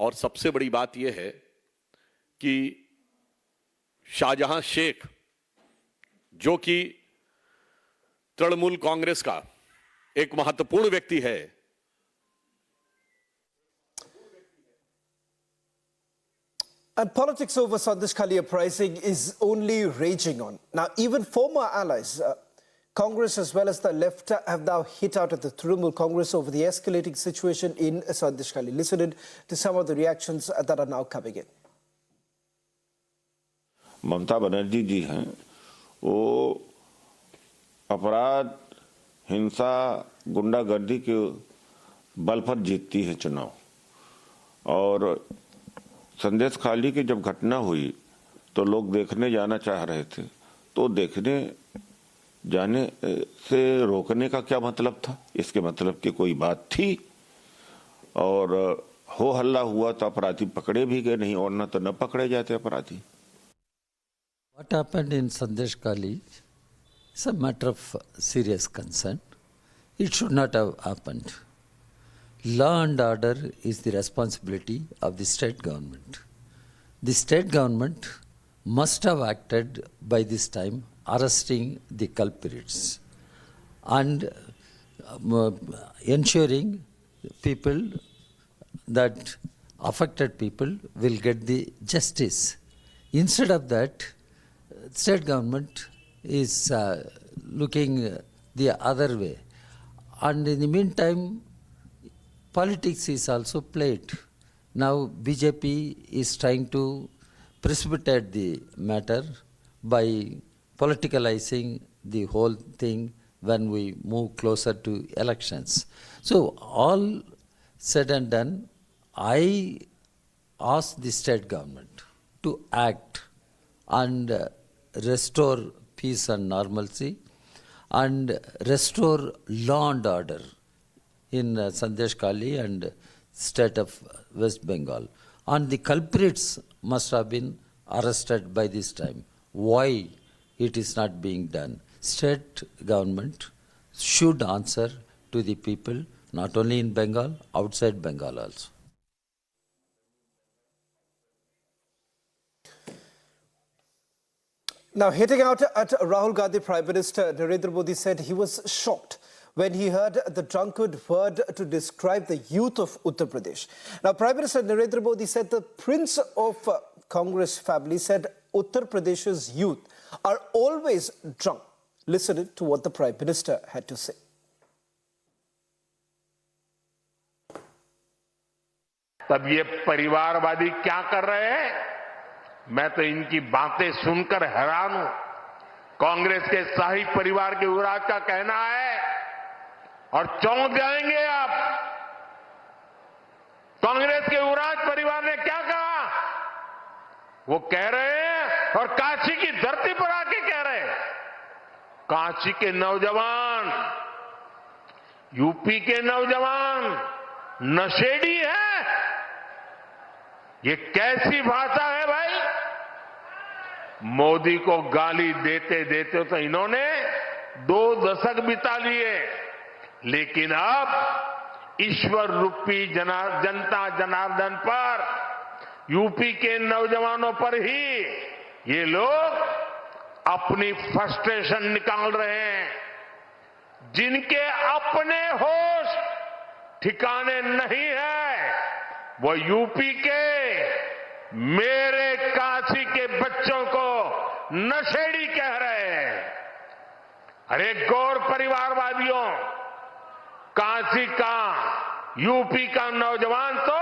और सबसे बड़ी बात यह है कि शाहजहां शेख, जो कि तृणमूल कांग्रेस का एक महत्वपूर्ण व्यक्ति है, And politics over Sandeshkhali Uprising is only raging on. Now, even former allies, Congress as well as the left, have now hit out at the Trinamool Congress over the escalating situation in Sandeshkhali. Listen in to some of the reactions that are now coming in. Mamata Banerjee जी हैं, वो अपराध, हिंसा, गुंडागर्दी के बल पर जीतती है चुनाव। और संदेशखाली की जब घटना हुई तो लोग देखने जाना चाह रहे थे, तो देखने जाने से रोकने का क्या मतलब था? इसके मतलब कि कोई बात थी और हो हल्ला हुआ तो अपराधी पकड़े भी गए, नहीं और न तो न पकड़े जाते अपराधी। What happened in Sandeshkhali is a matter of serious concern. It should not have happened. Law and order is the responsibility of the state government. The state government must have acted by this time, arresting the culprits and ensuring people, that affected people will get the justice. Instead of that, state government is looking the other way. And in the meantime, politics is also played. Now BJP is trying to precipitate the matter by politicalizing the whole thing when we move closer to elections. So all said and done, I ask the state government to act and restore peace and normalcy and restore law and order in Sandeshkhali and state of West Bengal. And the culprits must have been arrested by this time. Why it is not being done? State government should answer to the people, not only in Bengal, outside Bengal also. Now, hitting out at Rahul Gandhi, Prime Minister Narendra Modi said he was shocked when he heard the drunkard word to describe the youth of Uttar Pradesh. Now, Prime Minister Narendra Modi said the prince of Congress family said Uttar Pradesh's youth are always drunk. Listen to what the Prime Minister had to say. तब ये परिवारवादी क्या कर रहे हैं? मैं तो इनकी बातें सुनकर हैरान हूं। कांग्रेस के शाही परिवार के युवराज का कहना है और चौंक जाएंगे आप। कांग्रेस के युवराज परिवार ने क्या कहा? वो कह रहे हैं और काशी की धरती पर आके कह रहे हैं, काशी के नौजवान, यूपी के नौजवान नशेड़ी है। ये कैसी भाषा है भाई? मोदी को गाली देते देते तो इन्होंने 2 दशक बिता लिए, लेकिन अब ईश्वर रूपी जनता जनार्दन पर, यूपी के नौजवानों पर ही ये लोग अपनी फ्रस्ट्रेशन निकाल रहे हैं। जिनके अपने होश ठिकाने नहीं है, वो यूपी के मेरे काशी के बच्चों को नशेड़ी कह रहे हैं। अरे गौर परिवारवादियों, काशी का, यूपी का नौजवान तो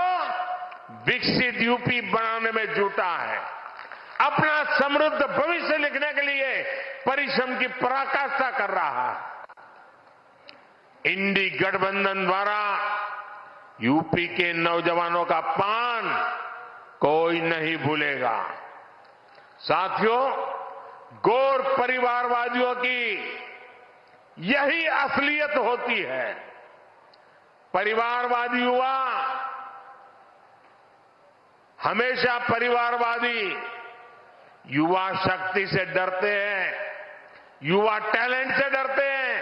विकसित यूपी बनाने में जुटा है। अपना समृद्ध भविष्य लिखने के लिए परिश्रम की पराकाष्ठा कर रहा है। इंडी गठबंधन द्वारा यूपी के नौजवानों का अपमान कोई नहीं भूलेगा। साथियों, गौर परिवारवादियों की यही असलियत होती है। परिवारवादी युवा हमेशा परिवारवादी युवा शक्ति से डरते हैं, युवा टैलेंट से डरते हैं।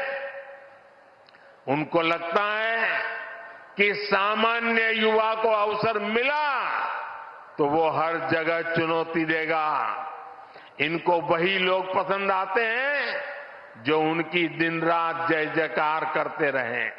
उनको लगता है कि सामान्य युवा को अवसर मिला तो वो हर जगह चुनौती देगा। इनको वही लोग पसंद आते हैं जो उनकी दिन रात जय जयकार करते रहें।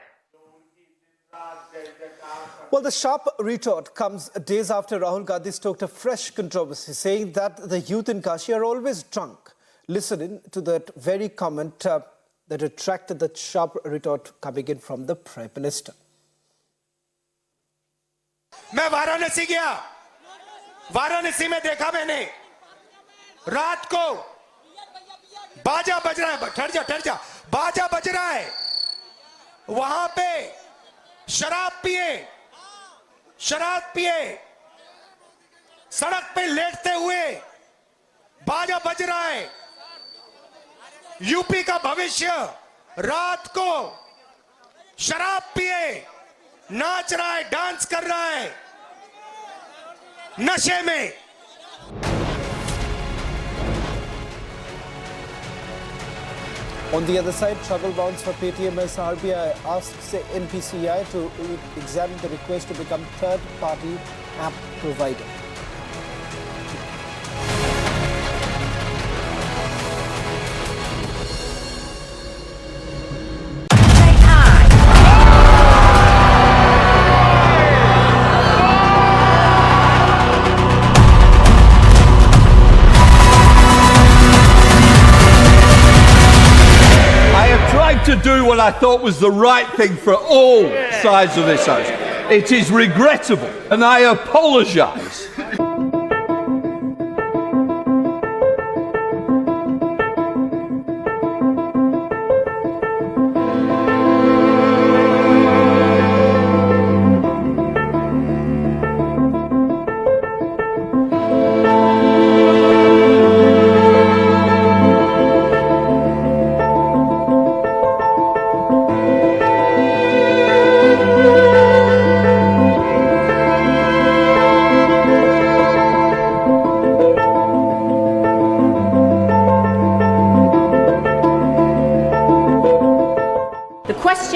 Well, the sharp retort comes days after Rahul Gandhi stoked a fresh controversy, saying that the youth in Kashi are always drunk. Listen in to that very comment that attracted the sharp retort coming in from the Prime Minister. मैं वाराणसी गया, वाराणसी में देखा मैंने रात को बाजा बज रहा है, ठहर जा, बाजा बज रहा है, वहां पे शराब पिए सड़क पे लेटते हुए बाजा बज रहा है। यूपी का भविष्य रात को शराब पिए नाच रहा है, डांस कर रहा है नशे में। On the other side, trouble mounts for Paytm as RBI asks NPCI to examine the request to become third-party app provider. To do what I thought was the right thing for all sides of this House. It is regrettable and I apologise.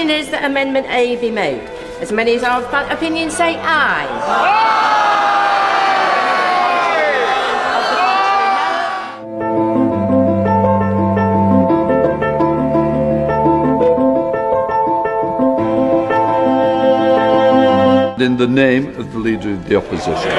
Is that Amendment A be made? As many as are of that opinion say aye. In the name of the Leader of the Opposition.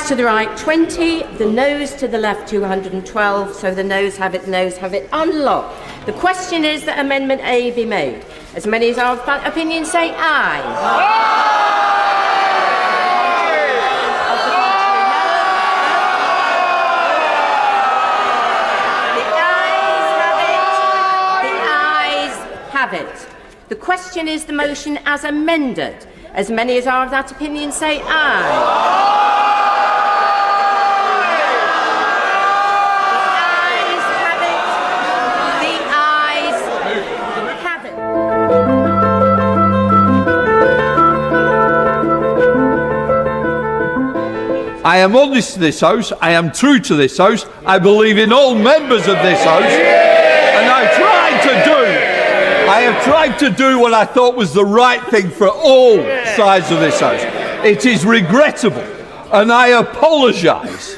To the right 20, the noes to the left 212, so the noes have it, unlocked. The question is that Amendment A be made. As many as are of that opinion say aye. The ayes have it. The question is the motion as amended. As many as are of that opinion say aye. I am honest to this House, I am true to this House, I believe in all members of this House, and I have tried to do what I thought was the right thing for all sides of this House. It is regrettable, and I apologise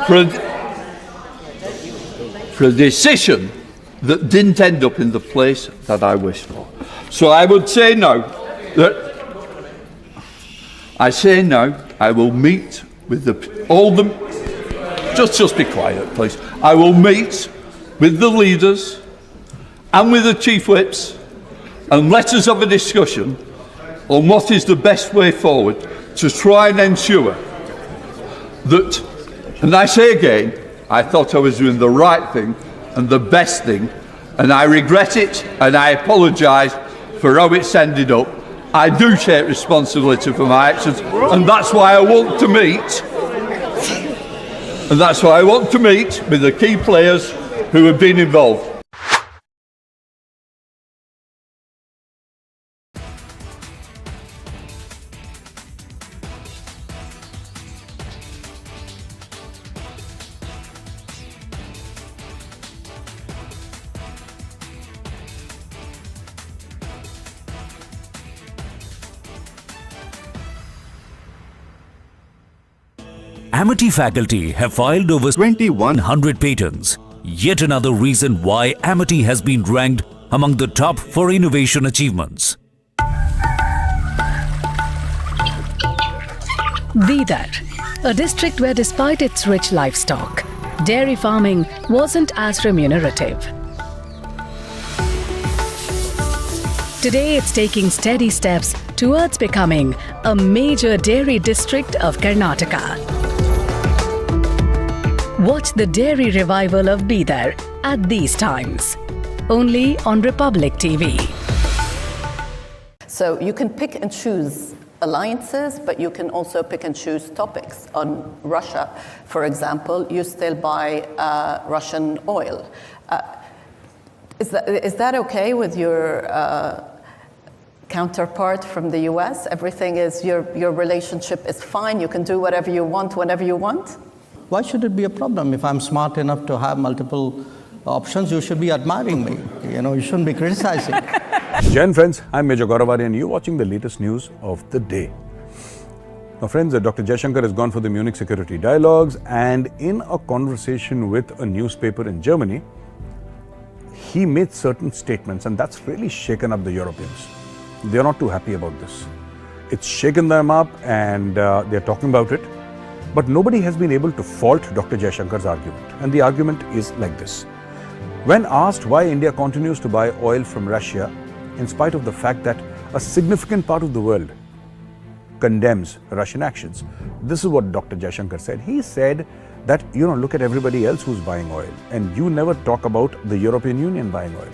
for a decision that didn't end up in the place that I wished for. So I would say now that I will meet with just be quiet, please. I will meet with the leaders and with the chief whips and let us have a discussion on what is the best way forward to try and ensure that, and I say again, I thought I was doing the right thing and the best thing, and I regret it and I apologise for how it's ended up. I do take responsibility for my actions, and that's why I want to meet. And that's why I want to meet with the key players who have been involved. Amity faculty have filed over 2,100 patents. Yet another reason why Amity has been ranked among the top for innovation achievements. Bidar, a district where despite its rich livestock, dairy farming wasn't as remunerative. Today it's taking steady steps towards becoming a major dairy district of Karnataka. Watch the dairy revival of Bidar at these times, only on Republic TV. So you can pick and choose alliances, but you can also pick and choose topics. On Russia, for example, you still buy Russian oil. Is that okay with your counterpart from the US? Everything is, your relationship is fine, you can do whatever you want, whenever you want? Why should it be a problem? If I'm smart enough to have multiple options, you should be admiring me. You shouldn't be criticizing. Jain friends, I'm Major Gauravani and you're watching the latest news of the day. Now friends, Dr. Jaishankar has gone for the Munich Security Dialogues, and in a conversation with a newspaper in Germany, he made certain statements, and that's really shaken up the Europeans. They're not too happy about this. It's shaken them up and they're talking about it. But nobody has been able to fault Dr. Jaishankar's argument. And the argument is like this. When asked why India continues to buy oil from Russia, in spite of the fact that a significant part of the world condemns Russian actions, this is what Dr. Jaishankar said. He said that, look at everybody else who's buying oil, and you never talk about the European Union buying oil.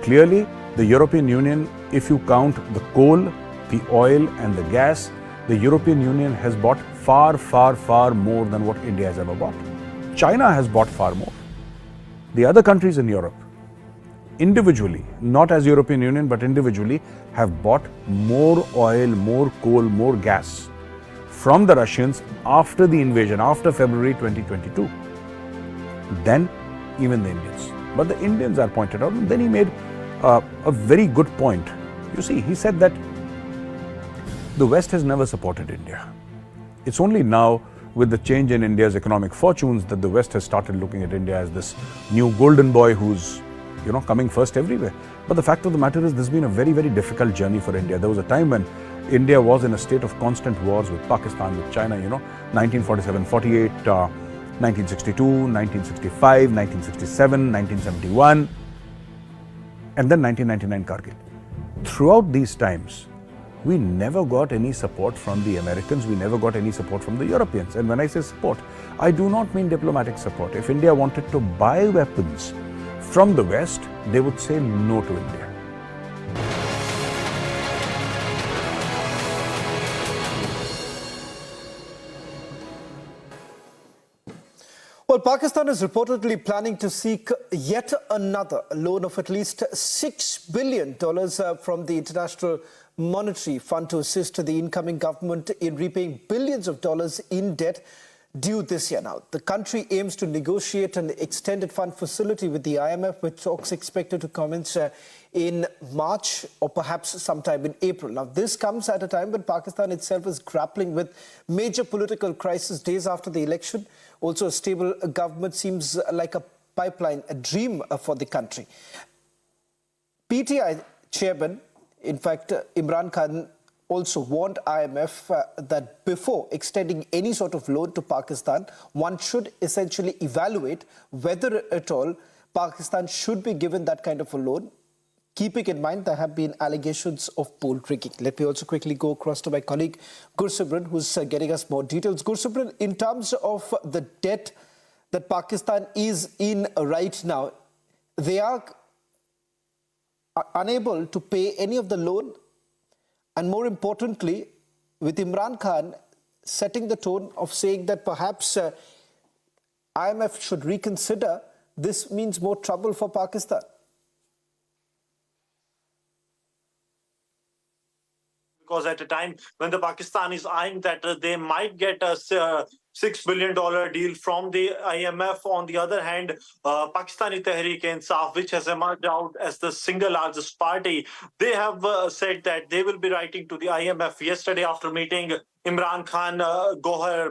Clearly, the European Union, if you count the coal, the oil and the gas, the European Union has bought far, far, far more than what India has ever bought. China has bought far more. The other countries in Europe, individually, not as European Union, but individually, have bought more oil, more coal, more gas from the Russians after the invasion, after February 2022, than even the Indians. But the Indians are pointed out, and then he made a very good point. You see, he said that the West has never supported India. It's only now, with the change in India's economic fortunes, that the West has started looking at India as this new golden boy who's, coming first everywhere. But the fact of the matter is, this has been a very, very difficult journey for India. There was a time when India was in a state of constant wars with Pakistan, with China, 1947-48, 1962, 1965, 1967, 1971, and then 1999 Kargil. Throughout these times, we never got any support from the Americans, we never got any support from the Europeans. And when I say support, I do not mean diplomatic support. If India wanted to buy weapons from the West, they would say no to India. Well, Pakistan is reportedly planning to seek yet another loan of at least $6 billion from the International Monetary Fund to assist the incoming government in repaying billions of dollars in debt due this year now. The country aims to negotiate an extended fund facility with the IMF, with talks expected to commence in March or perhaps sometime in April. Now, this comes at a time when Pakistan itself is grappling with major political crisis days after the election. Also, a stable government seems like a pipeline, a dream for the country. PTI chairman, in fact, Imran Khan, also warned IMF that before extending any sort of loan to Pakistan, one should essentially evaluate whether at all Pakistan should be given that kind of a loan, keeping in mind there have been allegations of poll tricking. Let me also quickly go across to my colleague Gursimran, who's getting us more details. Gursimran, in terms of the debt that Pakistan is in right now, they are unable to pay any of the loan. And more importantly, with Imran Khan setting the tone of saying that perhaps IMF should reconsider, this means more trouble for Pakistan. Because at a time when the Pakistan is eyeing that they might get a $6 billion deal from the IMF. On the other hand, Pakistani Tehreek-e-Insaf, which has emerged out as the single largest party, they have said that they will be writing to the IMF. Yesterday, after meeting Imran Khan,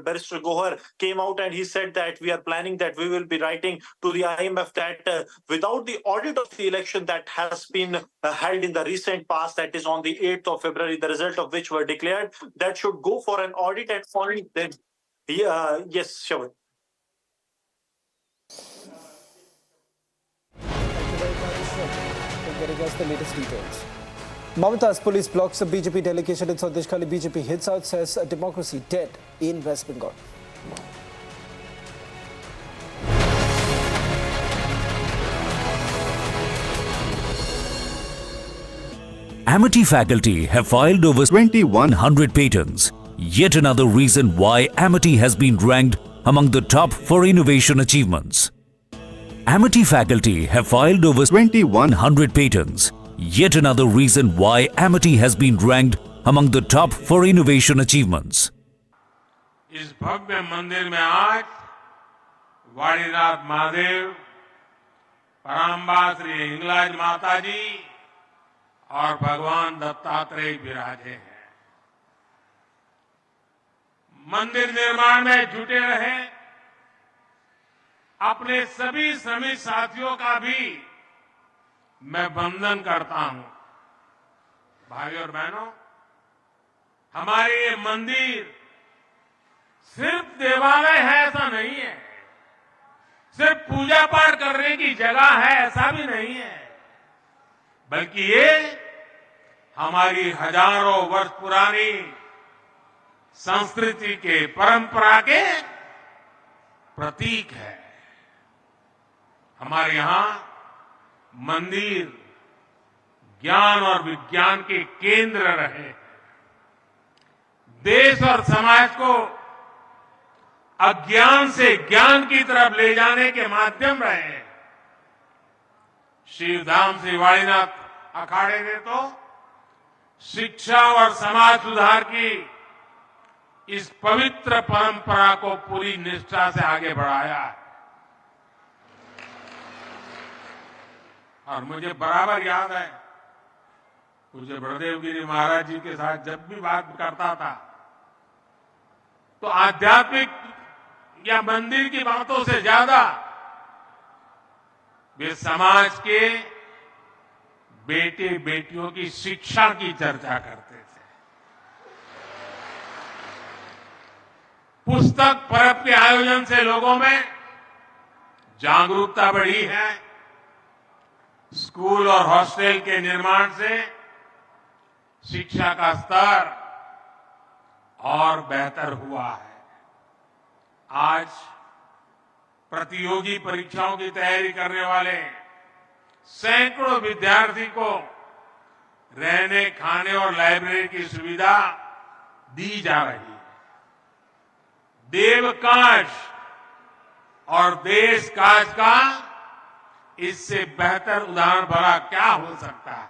Barrister Gohar came out and he said that we are planning that we will be writing to the IMF that without the audit of the election that has been held in the recent past, that is on the 8th of February, the result of which were declared, that should go for an audit and only then. Yes, sure. Thank you very much for getting us the latest details. Mamata's police blocks a BJP delegation in Sandeshkhali. BJP hits out, says democracy dead in West Bengal. Amity faculty have filed over 2,100 patents. Yet another reason why Amity has been ranked among the top for innovation achievements. Amity faculty have filed over 2,100 patents. Yet another reason why Amity has been ranked among the top for innovation achievements. इस भव्य मंदिर में आज वाणीनाथ महादेव, पराम्बा श्री हिंगलाज माता जी और भगवान दत्तात्रेय विराजे हैं। मंदिर निर्माण में जुटे रहे अपने सभी श्रमिक साथियों का भी मैं वंदन करता हूं। भाइयों और बहनों, हमारे ये मंदिर सिर्फ देवालय है ऐसा नहीं है, सिर्फ पूजा पाठ करने की जगह है ऐसा भी नहीं है, बल्कि ये हमारी हजारों वर्ष पुरानी संस्कृति के, परंपरा के प्रतीक है। हमारे यहां मंदिर ज्ञान और विज्ञान के केंद्र रहे, देश और समाज को अज्ञान से ज्ञान की तरफ ले जाने के माध्यम रहे। शिवधाम श्री वाणीनाथ अखाड़े ने तो शिक्षा और समाज सुधार की इस पवित्र परंपरा को पूरी निष्ठा से आगे बढ़ाया है। और मुझे बराबर याद है, पूज्य बड़देव गिरी महाराज जी के साथ जब भी बात करता था तो आध्यात्मिक या मंदिर की बातों से ज्यादा वे समाज के बेटे बेटियों की शिक्षा की चर्चा करते थे। पुस्तक पर्व के आयोजन से लोगों में जागरूकता बढ़ी है। स्कूल और हॉस्टल के निर्माण से शिक्षा का स्तर और बेहतर हुआ है। आज प्रतियोगी परीक्षाओं की तैयारी करने वाले सैकड़ों विद्यार्थी को रहने, खाने और लाइब्रेरी की सुविधा दी जा रही है। देवकाश और देश काज का इससे बेहतर उदाहरण भला क्या हो सकता है।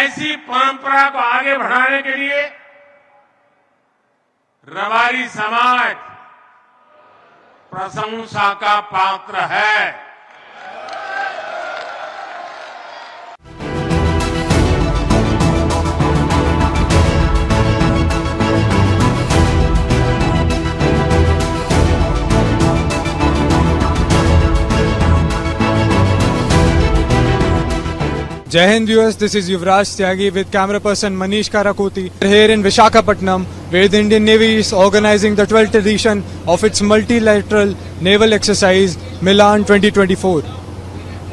ऐसी परंपरा को आगे बढ़ाने के लिए रबारी समाज प्रशंसा का पात्र है। Jai Hind viewers, this is Yuvraj Tyagi with camera person Manish Karakoti. We're here in Visakhapatnam, where the Indian Navy is organizing the 12th edition of its multilateral naval exercise Milan 2024.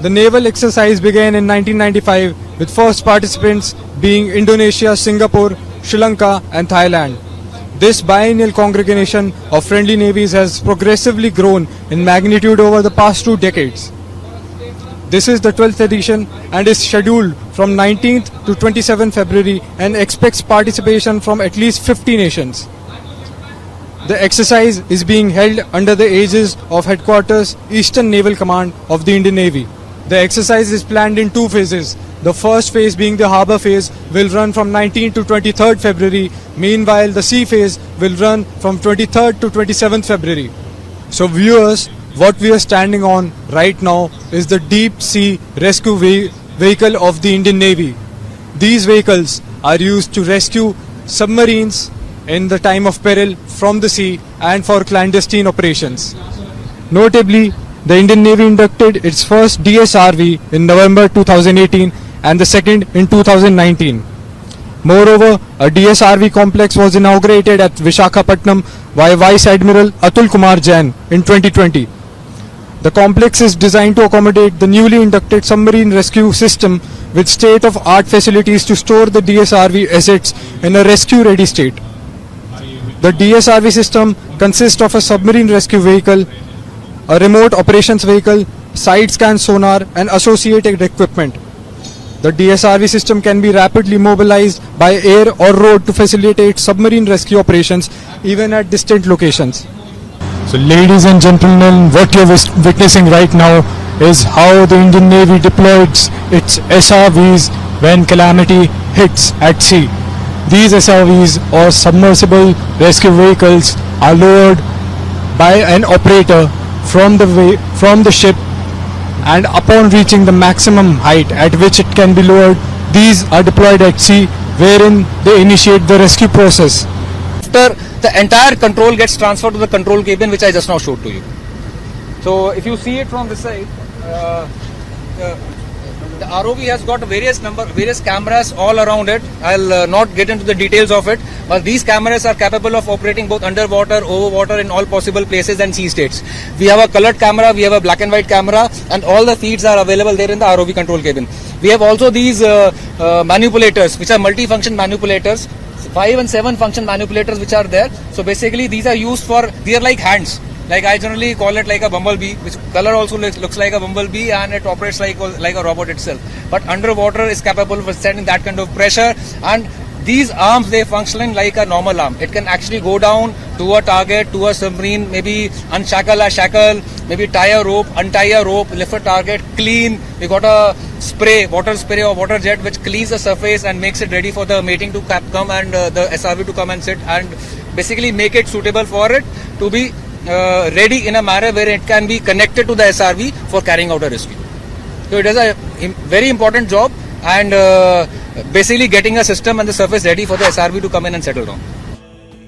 The naval exercise began in 1995 with first participants being Indonesia, Singapore, Sri Lanka and Thailand. This biennial congregation of friendly navies has progressively grown in magnitude over the past 2 decades. This is the 12th edition and is scheduled from 19th to 27th February and expects participation from at least 50 nations. The exercise is being held under the aegis of Headquarters Eastern Naval Command of the Indian Navy. The exercise is planned in 2 phases. The first phase, being the harbour phase, will run from 19th to 23rd February. Meanwhile, the sea phase will run from 23rd to 27th February. So viewers, what we are standing on right now is the deep sea rescue vehicle of the Indian Navy. These vehicles are used to rescue submarines in the time of peril from the sea and for clandestine operations. Notably, the Indian Navy inducted its first DSRV in November 2018 and the second in 2019. Moreover, a DSRV complex was inaugurated at Visakhapatnam by Vice Admiral Atul Kumar Jain in 2020. The complex is designed to accommodate the newly inducted submarine rescue system with state-of-art facilities to store the DSRV assets in a rescue-ready state. The DSRV system consists of a submarine rescue vehicle, a remote operations vehicle, side scan sonar and associated equipment. The DSRV system can be rapidly mobilized by air or road to facilitate submarine rescue operations even at distant locations. So ladies and gentlemen, what you're witnessing right now is how the Indian Navy deploys its SRVs when calamity hits at sea. These SRVs or submersible rescue vehicles are lowered by an operator from the ship, and upon reaching the maximum height at which it can be lowered, these are deployed at sea, wherein they initiate the rescue process. After the entire control gets transferred to the control cabin, which I just now showed to you. So if you see it from this side, the ROV has got various cameras all around it. I'll not get into the details of it, but these cameras are capable of operating both underwater, over water, in all possible places and sea states. We have a colored camera, we have a black and white camera, and all the feeds are available there in the ROV control cabin. We have also these manipulators, which are multi-function manipulators, 5 and 7 function manipulators which are there. So basically these are used for, they are like hands. Like I generally call it like a bumblebee, which color also looks like a bumblebee, and it operates like a robot itself. But underwater is capable of withstanding that kind of pressure, and these arms, they function like a normal arm. It can actually go down to a target, to a submarine, maybe unshackle a shackle, maybe tie a rope, untie a rope, lift a target, clean. We got a spray, water spray or water jet, which cleans the surface and makes it ready for the mating to come and the SRV to come and sit, and basically make it suitable for it to be ready in a manner where it can be connected to the SRV for carrying out a rescue. So it is a very important job, and basically getting a system and the surface ready for the SRV to come in and settle down.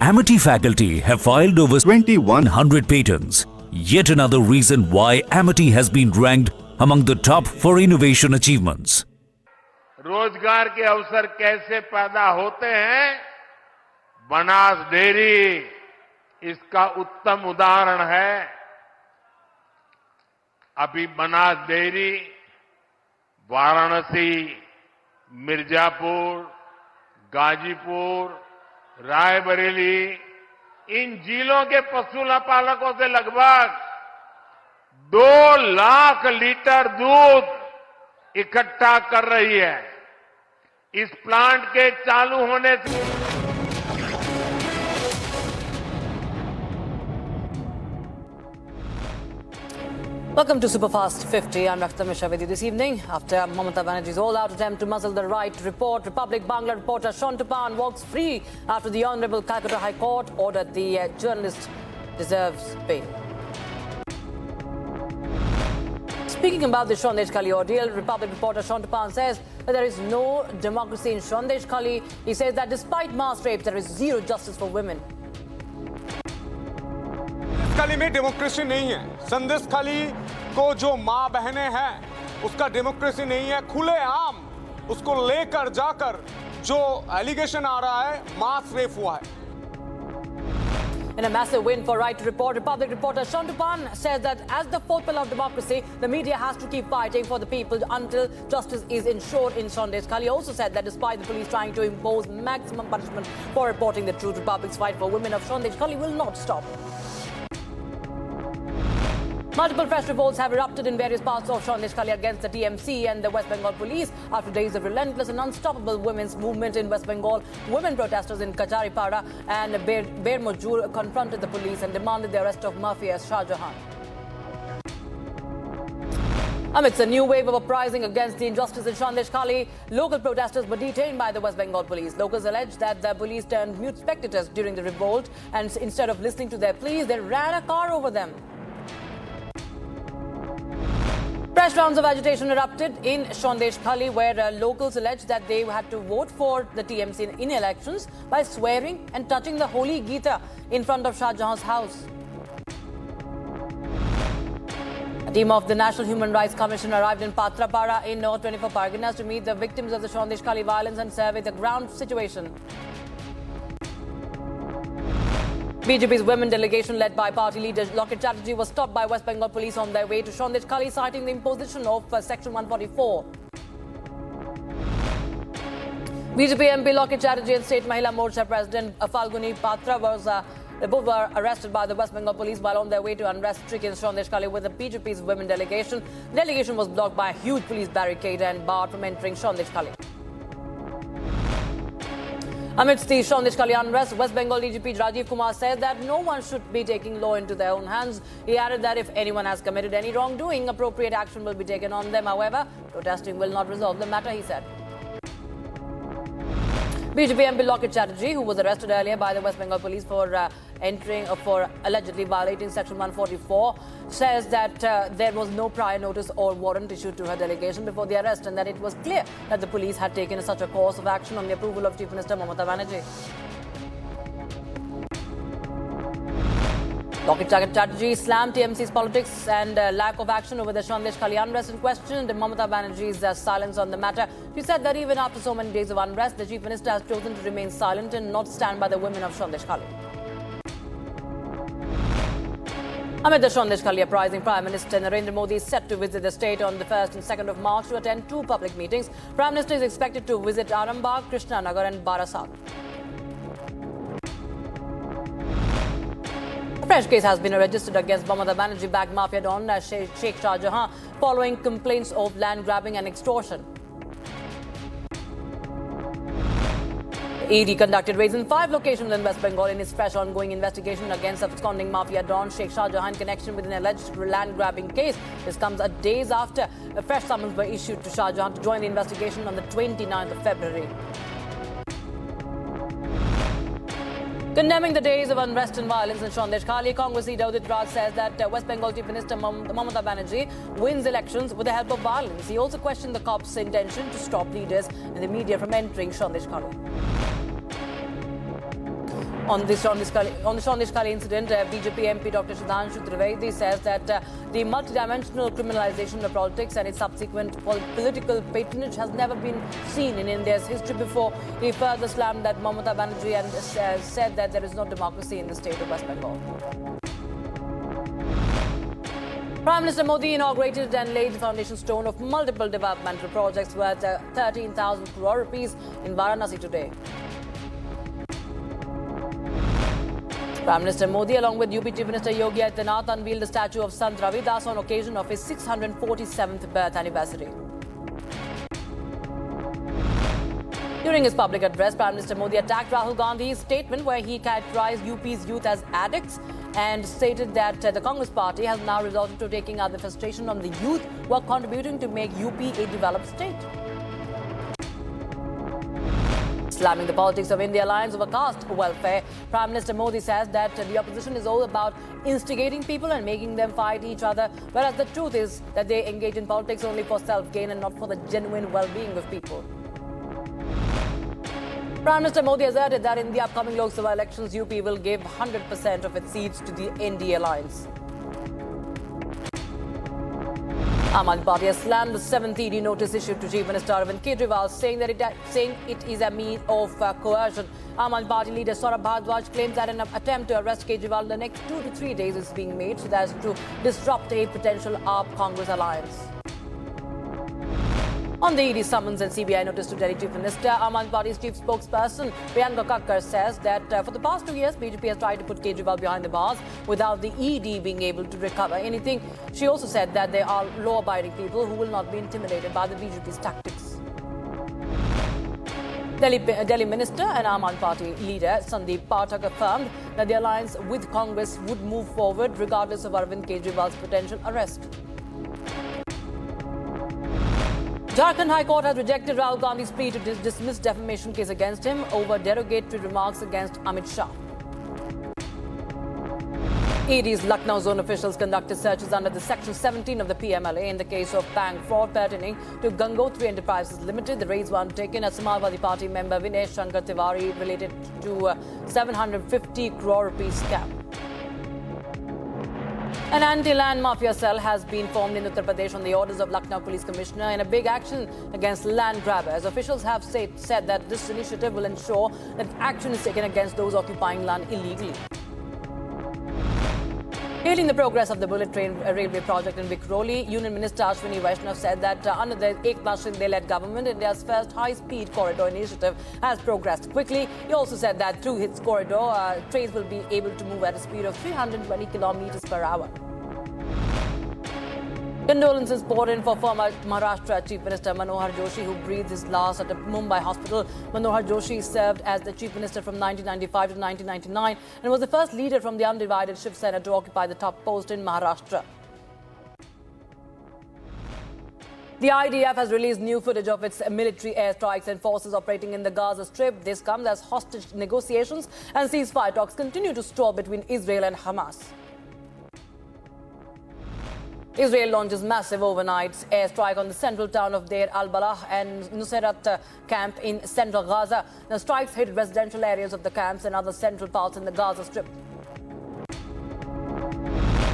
Amity faculty have filed over 2,100 patents. Yet another reason why Amity has been ranked among the top for innovation achievements. रोजगार के अवसर कैसे पैदा होते हैं? Banas dairy इसका उत्तम उदाहरण है। अभी बनास डेयरी वाराणसी, मिर्जापुर, गाजीपुर, रायबरेली, इन जिलों के पशु पालकों से लगभग 2 लाख लीटर दूध इकट्ठा कर रही है। इस प्लांट के चालू होने से Welcome to Superfast 50. I'm Rakta Mishra with you this evening. After Mamata Banerjee's all-out attempt to muzzle the right report, Republic Bangla reporter Santu walks free after the Honourable Calcutta High Court ordered the journalist deserves bail. Speaking about the Sandeshkhali ordeal, Republic reporter Santu says that there is no democracy in Sandeshkhali. He says that despite mass rape, there is zero justice for women. Sandeshkhali में democracy नहीं है। संदेशखाली को जो माँ बहनें हैं उसका democracy नहीं है। खुलेआम उसको लेकर जाकर जो एलिगेशन आ रहा है मास रेप हुआ है। In a massive win for Right to Report, Republic reporter Santu says that as the fourth pillar of democracy, the media has to keep fighting for the people until justice is ensured in Sandeshkhali. He also said that despite the police trying to impose maximum punishment for reporting the truth, Republic's fight for women of Sandeshkhali will not stop. Multiple fresh revolts have erupted in various parts of Sandeshkhali against the TMC and the West Bengal police after days of relentless and unstoppable women's movement in West Bengal. Women protesters in Kacharipara and Bermojur confronted the police and demanded the arrest of Mafia Shah Jahan. Amidst a new wave of uprising against the injustice in Sandeshkhali, local protesters were detained by the West Bengal police. Locals alleged that the police turned mute spectators during the revolt and instead of listening to their pleas, they ran a car over them. Fresh rounds of agitation erupted in Sandeshkhali, where locals alleged that they had to vote for the TMC in elections by swearing and touching the Holy Gita in front of Shah Jahan's house. A team of the National Human Rights Commission arrived in Patrapara in North 24 Parganas to meet the victims of the Sandeshkhali violence and survey the ground situation. BJP's women delegation led by party leader Locket Chatterjee was stopped by West Bengal police on their way to Sandeshkhali, citing the imposition of Section 144. BJP MP Locket Chatterjee and State Mahila Morcha President Falguni Patra both were arrested by the West Bengal police while on their way to unrest-stricken Sandeshkhali with the BJP's women delegation. The delegation was blocked by a huge police barricade and barred from entering Sandeshkhali. Amidst the Sandeshkhali unrest, West Bengal DGP Rajiv Kumar said that no one should be taking law into their own hands. He added that if anyone has committed any wrongdoing, appropriate action will be taken on them. However, protesting will not resolve the matter, he said. BJP MP Locket Chatterjee, who was arrested earlier by the West Bengal police for allegedly violating Section 144, says that there was no prior notice or warrant issued to her delegation before the arrest and that it was clear that the police had taken such a course of action on the approval of Chief Minister Mamata Banerjee. Locket Chatterjee slammed TMC's politics and lack of action over the Sandeshkhali unrest and questioned Mamata Banerjee's silence on the matter. She said that even after so many days of unrest, the Chief Minister has chosen to remain silent and not stand by the women of Sandeshkhali. Amid the Sandeshkhali Uprising, Prime Minister Narendra Modi is set to visit the state on the 1st and 2nd of March to attend two public meetings. Prime Minister is expected to visit Arambagh, Krishnanagar and Barasat. A fresh case has been registered against Mamata Banerjee-backed mafia don Sheikh Shah Jahan following complaints of land grabbing and extortion. ED conducted raids in 5 locations in West Bengal in its fresh ongoing investigation against absconding mafia don Sheikh Shah Jahan in connection with an alleged land grabbing case. This comes a days after a fresh summons were issued to Shah Jahan to join the investigation on the 29th of February. Condemning the days of unrest and violence in Sandeshkhali, Congress leader Udit Raj says that West Bengal Chief Minister Mamata Banerjee wins elections with the help of violence. He also questioned the cops' intention to stop leaders and the media from entering Sandeshkhali. On the Sandeshkhali incident, BJP MP Dr. Sudhanshu Trivedi says that the multidimensional criminalization of politics and its subsequent political patronage has never been seen in India's history before. He further slammed that Mamata Banerjee and said that there is no democracy in the state of West Bengal. Prime Minister Modi inaugurated and laid the foundation stone of multiple developmental projects worth 13,000 crore rupees in Varanasi today. Prime Minister Modi, along with UP Chief Minister Yogi Adityanath, unveiled the statue of Sant Ravidas on occasion of his 647th birth anniversary. During his public address, Prime Minister Modi attacked Rahul Gandhi's statement where he characterized UP's youth as addicts and stated that the Congress party has now resorted to taking out the frustration on the youth who are contributing to make UP a developed state. Slamming the politics of India alliance over caste welfare, Prime Minister Modi says that the opposition is all about instigating people and making them fight each other, whereas the truth is that they engage in politics only for self-gain and not for the genuine well-being of people. Prime Minister Modi has added that in the upcoming Lok Sabha elections, UP will give 100% of its seats to the NDA alliance. Aam Aadmi Party has slammed the 7th ED notice issued to Chief Minister Arvind Kejriwal, saying it is a means of coercion. Aam Aadmi Party leader Saurabh Bhardwaj claims that an attempt to arrest Kejriwal in the next 2 to 3 days is being made so as to disrupt a potential AAP-Congress alliance. On the ED summons and CBI notice to Delhi Chief Minister, Aam Aadmi Party's chief spokesperson Priyanka Kakkar says that for the past 2 years, BJP has tried to put Kejriwal behind the bars without the ED being able to recover anything. She also said that there are law-abiding people who will not be intimidated by the BJP's tactics. Delhi Minister and Aam Aadmi Party leader Sandeep Pathak affirmed that the alliance with Congress would move forward regardless of Arvind Kejriwal's potential arrest. Jharkhand High Court has rejected Rahul Gandhi's plea to dismiss defamation case against him over derogatory remarks against Amit Shah. ED's Lucknow zone officials conducted searches under the Section 17 of the PMLA in the case of bank fraud pertaining to Gangotri Enterprises Limited. The raids were undertaken as Samajwadi Party member Vinay Shankar Tiwari related to 750 crore rupees scam. An anti-land mafia cell has been formed in Uttar Pradesh on the orders of Lucknow Police Commissioner in a big action against land grabbers. Officials have said that this initiative will ensure that action is taken against those occupying land illegally. Hailing the progress of the bullet train railway project in Vikhroli, Union Minister Ashwini Vaishnav said that under the Eknath Shinde-led government, India's first high-speed corridor initiative has progressed quickly. He also said that through its corridor, trains will be able to move at a speed of 320 kilometers per hour. Condolences poured in for former Maharashtra Chief Minister Manohar Joshi, who breathed his last at a Mumbai hospital. Manohar Joshi served as the Chief Minister from 1995 to 1999 and was the first leader from the undivided Shiv Sena to occupy the top post in Maharashtra. The IDF has released new footage of its military airstrikes and forces operating in the Gaza Strip. This comes as hostage negotiations and ceasefire talks continue to stall between Israel and Hamas. Israel launches massive overnight airstrike on the central town of Deir al-Balah and Nuseirat camp in central Gaza. The strikes hit residential areas of the camps and other central parts in the Gaza Strip.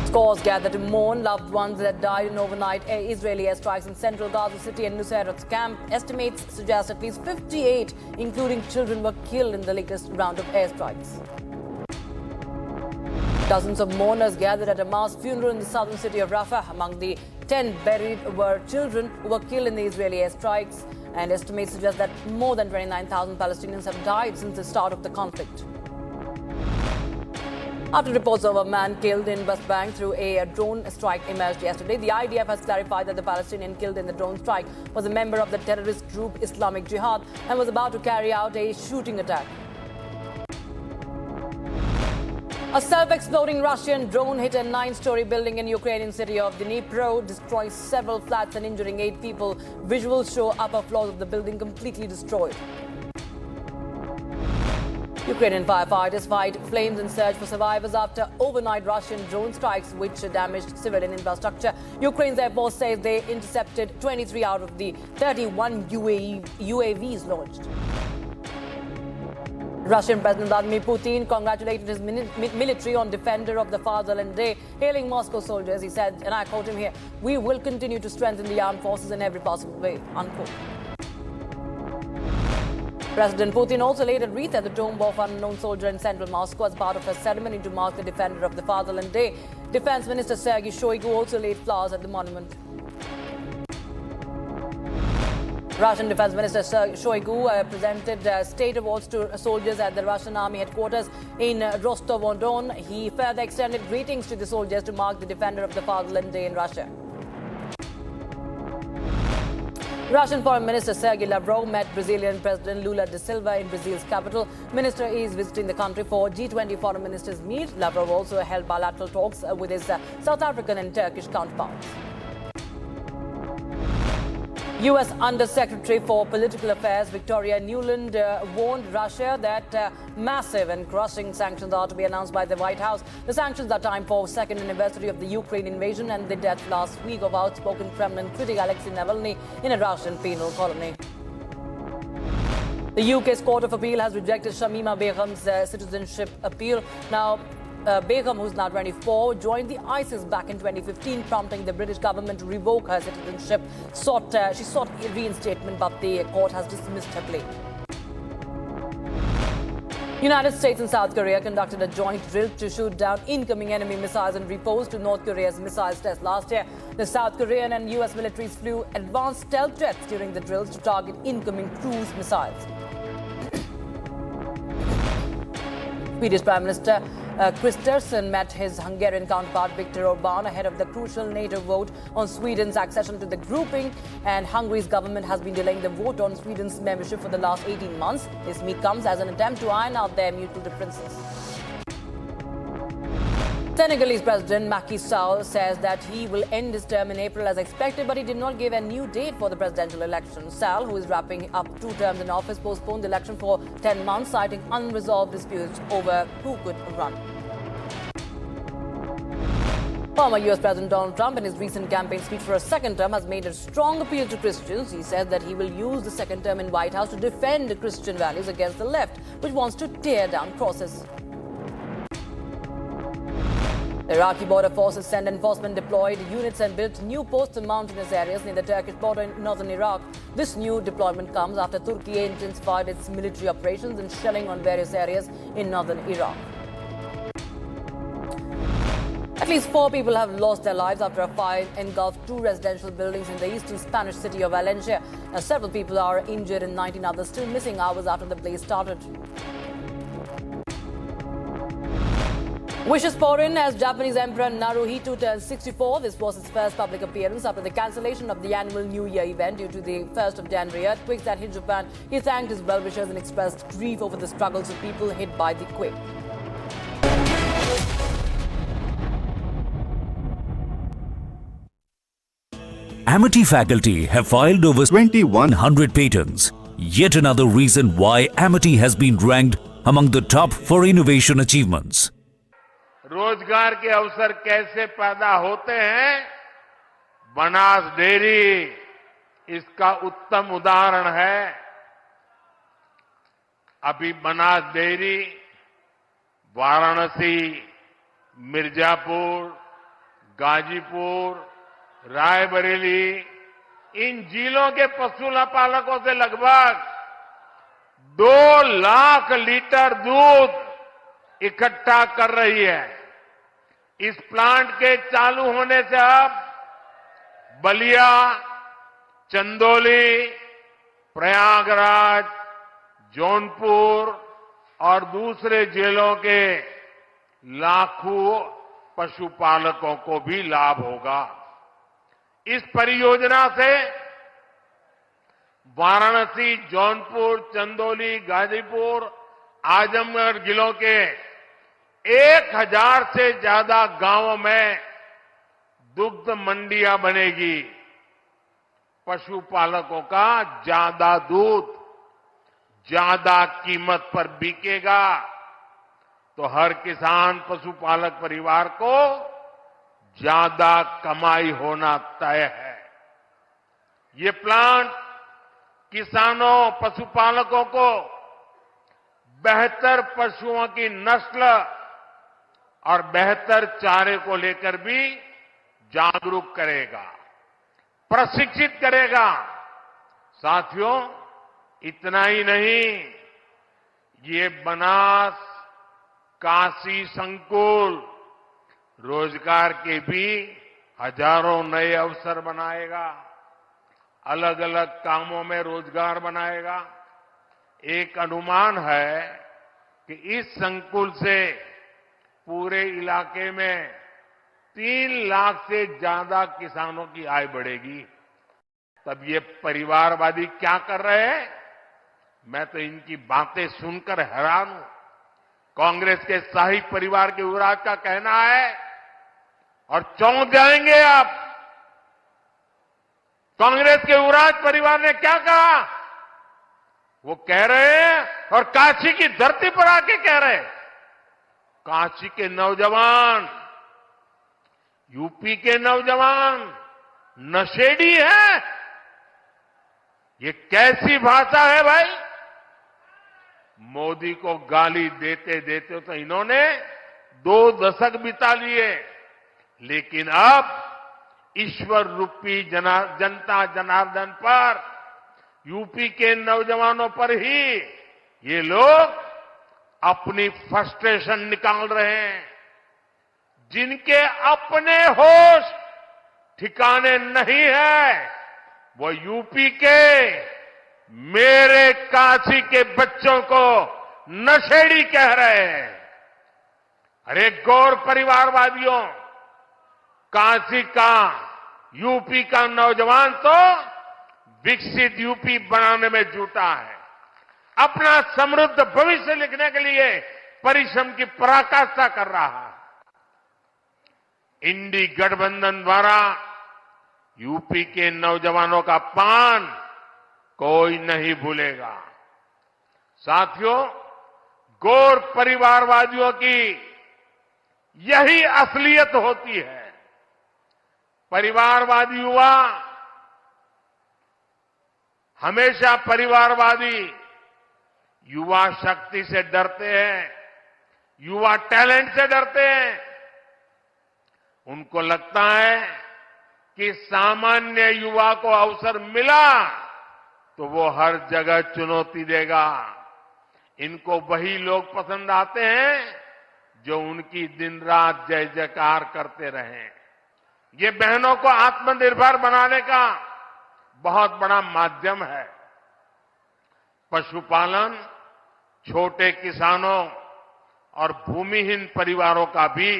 Scores gather to mourn loved ones that died in overnight Israeli airstrikes in central Gaza City and Nuseirat's camp. Estimates suggest at least 58, including children, were killed in the latest round of airstrikes. Dozens of mourners gathered at a mass funeral in the southern city of Rafah. Among the 10 buried were children who were killed in the Israeli airstrikes, and estimates suggest that more than 29,000 Palestinians have died since the start of the conflict. After reports of a man killed in West Bank through a drone strike emerged yesterday, the IDF has clarified that the Palestinian killed in the drone strike was a member of the terrorist group Islamic Jihad and was about to carry out a shooting attack. A self-exploding Russian drone hit a 9-story building in Ukrainian city of Dnipro, destroying several flats and injuring 8 people. Visuals show upper floors of the building completely destroyed. Ukrainian firefighters fight flames and search for survivors after overnight Russian drone strikes which damaged civilian infrastructure. Ukraine's Air Force says they intercepted 23 out of the 31 UAVs launched. Russian President Vladimir Putin congratulated his military on Defender of the Fatherland Day, hailing Moscow soldiers. He said, and I quote him here, "We will continue to strengthen the armed forces in every possible way," unquote. President Putin also laid a wreath at the tomb of an unknown soldier in central Moscow as part of a ceremony to mark the Defender of the Fatherland Day. Defense Minister Sergei Shoigu also laid flowers at the monument. Russian Defense Minister Shoigu presented state awards to soldiers at the Russian Army headquarters in Rostov-on-Don. He further extended greetings to the soldiers to mark the Defender of the Fatherland Day in Russia. Russian Foreign Minister Sergei Lavrov met Brazilian President Lula da Silva in Brazil's capital. Minister is visiting the country for G20 foreign ministers meet. Lavrov also held bilateral talks with his South African and Turkish counterparts. U.S. Undersecretary for Political Affairs Victoria Nuland warned Russia that massive and crushing sanctions are to be announced by the White House. The sanctions are timed for second anniversary of the Ukraine invasion and the death last week of outspoken Kremlin critic Alexei Navalny in a Russian penal colony. The UK's Court of Appeal has rejected Shamima Begum's citizenship appeal. Now, Begum, who's now 24, joined the ISIS back in 2015, prompting the British government to revoke her citizenship. She sought reinstatement, but the court has dismissed her plea. United States and South Korea conducted a joint drill to shoot down incoming enemy missiles in repose to North Korea's missiles test last year. The South Korean and US militaries flew advanced stealth jets during the drills to target incoming cruise missiles. Swedish Prime Minister Kristersson met his Hungarian counterpart Viktor Orbán ahead of the crucial NATO vote on Sweden's accession to the grouping, and Hungary's government has been delaying the vote on Sweden's membership for the last 18 months. This meet comes as an attempt to iron out their mutual differences. Senegalese President Macky Sall says that he will end his term in April as expected, but he did not give a new date for the presidential election. Sall, who is wrapping up 2 terms in office, postponed the election for 10 months, citing unresolved disputes over who could run. Former US President Donald Trump, in his recent campaign speech for a second term, has made a strong appeal to Christians. He said that he will use the second term in White House to defend Christian values against the left, which wants to tear down crosses. The Iraqi border forces sent enforcement deployed units and built new posts in mountainous areas near the Turkish border in northern Iraq. This new deployment comes after Turkey intensified its military operations and shelling on various areas in northern Iraq. At least 4 people have lost their lives after a fire engulfed 2 residential buildings in the eastern Spanish city of Valencia. Now, several people are injured and 19 others still missing hours after the blaze started. Wishes pour in as Japanese Emperor Naruhito turns 64. This was his first public appearance after the cancellation of the annual New Year event due to the 1st of January earthquakes that hit Japan. He thanked his well-wishers and expressed grief over the struggles of people hit by the quake. Amity faculty have filed over 2,100 patents. Yet another reason why Amity has been ranked among the top for innovation achievements. रोजगार के अवसर कैसे पैदा होते हैं, Banas dairy इसका उत्तम उदाहरण है। अभी बनास डेयरी वाराणसी, मिर्जापुर, गाजीपुर, रायबरेली इन जिलों के पशुपालकों से लगभग 2 लाख लीटर दूध इकट्ठा कर रही है। इस प्लांट के चालू होने से अब बलिया, चंदौली, प्रयागराज, जौनपुर और दूसरे जिलों के लाखों पशुपालकों को भी लाभ होगा। इस परियोजना से वाराणसी, जौनपुर, चंदौली, गाजीपुर, आजमगढ़ जिलों के 1000 से ज्यादा गांवों में दुग्ध मंडियां बनेगी। पशुपालकों का ज्यादा दूध ज्यादा कीमत पर बिकेगा तो हर किसान पशुपालक परिवार को ज्यादा कमाई होना तय है। ये प्लांट किसानों, पशुपालकों को बेहतर पशुओं की नस्ल और बेहतर चारे को लेकर भी जागरूक करेगा, प्रशिक्षित करेगा। साथियों, इतना ही नहीं, ये बनास काशी संकुल रोजगार के भी हजारों नए अवसर बनाएगा, अलग अलग कामों में रोजगार बनाएगा। एक अनुमान है कि इस संकुल से पूरे इलाके में 3 लाख से ज्यादा किसानों की आय बढ़ेगी। तब ये परिवारवादी क्या कर रहे हैं? मैं तो इनकी बातें सुनकर हैरान हूं। कांग्रेस के शाही परिवार के युवराज का कहना है और चौंक जाएंगे आप। कांग्रेस के युवराज परिवार ने क्या कहा? वो कह रहे हैं और काशी की धरती पर आके कह रहे हैं, काशी के नौजवान, यूपी के नौजवान नशेड़ी है। ये कैसी भाषा है भाई? मोदी को गाली देते देते तो इन्होंने 2 दशक बिता लिए, लेकिन अब ईश्वर रूपी जनता जनार्दन पर, यूपी के नौजवानों पर ही ये लोग अपनी फ्रस्ट्रेशन निकाल रहे हैं। जिनके अपने होश ठिकाने नहीं है, वो यूपी के मेरे काशी के बच्चों को नशेड़ी कह रहे हैं। अरे गौर परिवारवादियों, काशी का, यूपी का नौजवान तो विकसित यूपी बनाने में जुटा है। अपना समृद्ध भविष्य लिखने के लिए परिश्रम की पराकाष्ठा कर रहा है। इंडी गठबंधन द्वारा यूपी के नौजवानों का अपमान कोई नहीं भूलेगा। साथियों, गौर परिवारवादियों की यही असलियत होती है। परिवारवादी युवा हमेशा परिवारवादी युवा शक्ति से डरते हैं, युवा टैलेंट से डरते हैं। उनको लगता है कि सामान्य युवा को अवसर मिला तो वो हर जगह चुनौती देगा। इनको वही लोग पसंद आते हैं जो उनकी दिन रात जय जयकार करते रहें। ये बहनों को आत्मनिर्भर बनाने का बहुत बड़ा माध्यम है। पशुपालन छोटे किसानों और भूमिहीन परिवारों का भी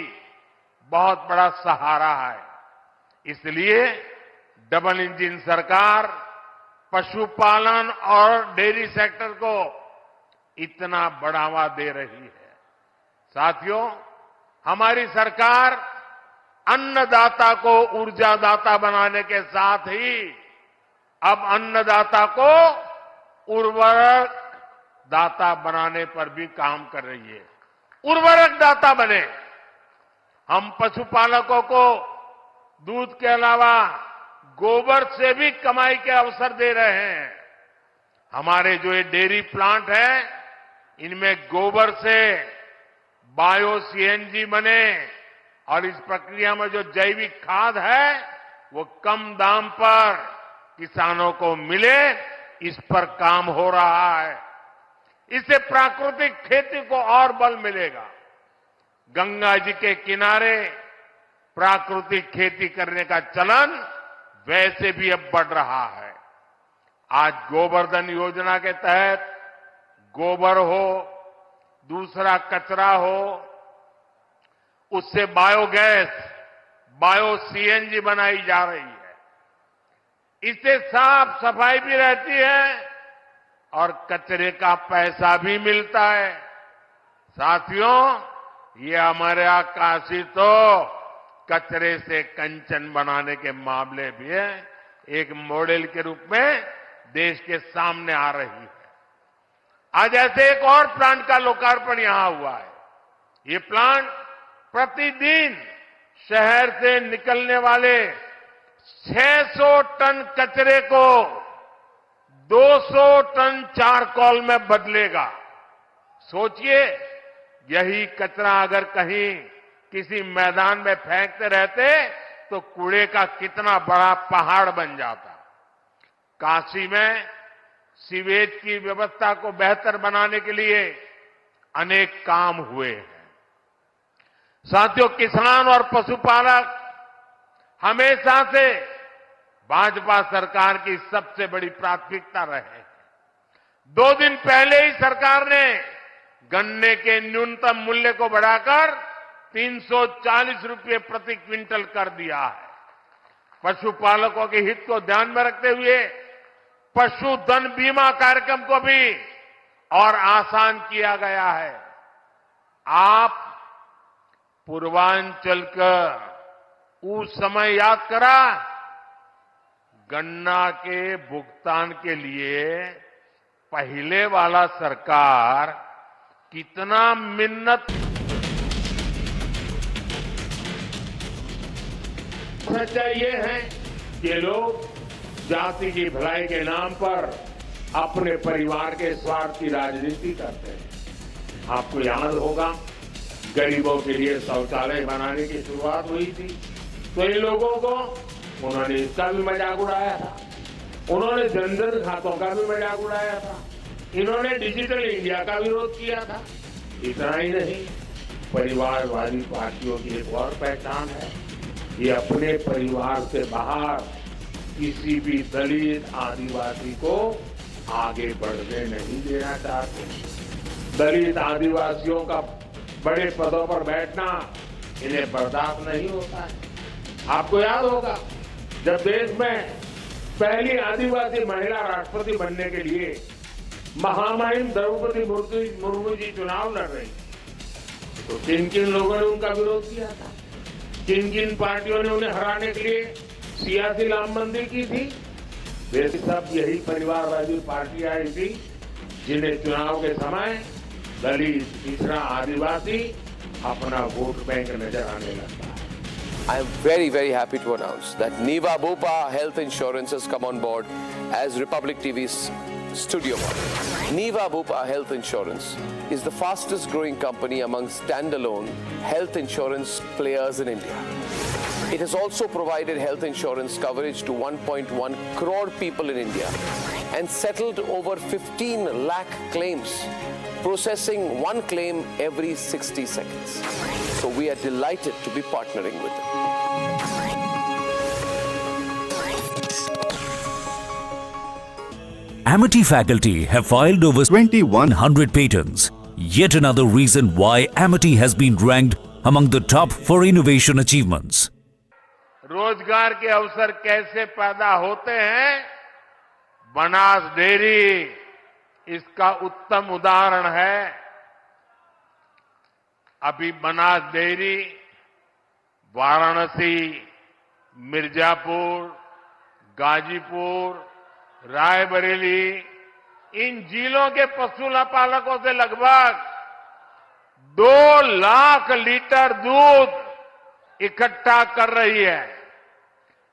बहुत बड़ा सहारा है। इसलिए डबल इंजन सरकार पशुपालन और डेयरी सेक्टर को इतना बढ़ावा दे रही है। साथियों, हमारी सरकार अन्नदाता को ऊर्जादाता बनाने के साथ ही अब अन्नदाता को उर्वरक दाता बनाने पर भी काम कर रही है। उर्वरक दाता बने। हम पशुपालकों को दूध के अलावा गोबर से भी कमाई के अवसर दे रहे हैं। हमारे जो ये डेयरी प्लांट है, इनमें गोबर से बायो सीएनजी बने और इस प्रक्रिया में जो जैविक खाद है वो कम दाम पर किसानों को मिले, इस पर काम हो रहा है। इससे प्राकृतिक खेती को और बल मिलेगा। गंगा जी के किनारे प्राकृतिक खेती करने का चलन वैसे भी अब बढ़ रहा है। आज गोवर्धन योजना के तहत गोबर हो, दूसरा कचरा हो, उससे बायोगैस, बायो सीएनजी बनाई जा रही है। इससे साफ सफाई भी रहती है और कचरे का पैसा भी मिलता है। साथियों, ये हमारे यहाँ काशी तो कचरे से कंचन बनाने के मामले भी है, एक मॉडल के रूप में देश के सामने आ रही है। आज ऐसे एक और प्लांट का लोकार्पण यहां हुआ है। ये प्लांट प्रतिदिन शहर से निकलने वाले 600 टन कचरे को 200 टन चारकोल में बदलेगा। सोचिए, यही कचरा अगर कहीं किसी मैदान में फेंकते रहते तो कूड़े का कितना बड़ा पहाड़ बन जाता। काशी में सीवेज की व्यवस्था को बेहतर बनाने के लिए अनेक काम हुए हैं। साथियों, किसान और पशुपालक हमेशा से भाजपा सरकार की सबसे बड़ी प्राथमिकता रहे हैं। 2 दिन पहले ही सरकार ने गन्ने के न्यूनतम मूल्य को बढ़ाकर 340 रुपये प्रति क्विंटल कर दिया है। पशुपालकों के हित को ध्यान में रखते हुए पशुधन बीमा कार्यक्रम को भी और आसान किया गया है। आप पूर्वांचल का उस समय याद करा गन्ना के भुगतान के लिए पहले वाला सरकार कितना मिन्नत। सच्चाई ये है कि लोग जाति की भलाई के नाम पर अपने परिवार के स्वार्थ की राजनीति करते हैं। आपको याद होगा गरीबों के लिए शौचालय बनाने की शुरुआत हुई थी तो इन लोगों को उन्होंने इसका भी मजाक उड़ाया था, उन्होंने जनधन खातों का भी मजाक उड़ाया था, इन्होंने डिजिटल इंडिया का विरोध किया था। इतना ही नहीं, परिवारवादी पार्टियों की एक और पहचान है, ये अपने परिवार से बाहर किसी भी दलित आदिवासी को आगे बढ़ने नहीं देना चाहते। दलित आदिवासियों का बड़े पदों पर बैठना इन्हें बर्दाश्त नहीं होता है। आपको याद होगा जब देश में पहली आदिवासी महिला राष्ट्रपति बनने के लिए महामहिम द्रौपदी मुर्मू जी चुनाव लड़ रही तो किन किन लोगों ने उनका विरोध किया था, किन किन पार्टियों ने उन्हें हराने के लिए सियासी लामबंदी की थी। वे सब यही परिवारवादी पार्टियां आई थी जिन्हें चुनाव के समय दलित, पिछड़ा, आदिवासी अपना वोट बैंक नजर आने लगता है। I am very, very happy to announce that Niva Bupa Health Insurance has come on board as Republic TV's studio model. Niva Bupa Health Insurance is the fastest growing company among standalone health insurance players in India. It has also provided health insurance coverage to 1.1 crore people in India and settled over 15 lakh claims, processing one claim every 60 seconds. So we are delighted to be partnering with them. Amity faculty have filed over 2,100 patents. Yet another reason why Amity has been ranked among the top for innovation achievements. रोजगार के अवसर कैसे पैदा होते हैं, Banas dairy इसका उत्तम उदाहरण है। अभी बनास डेयरी वाराणसी, मिर्जापुर, गाजीपुर, रायबरेली इन जिलों के पशुपालकों से लगभग 2 लाख लीटर दूध इकट्ठा कर रही है।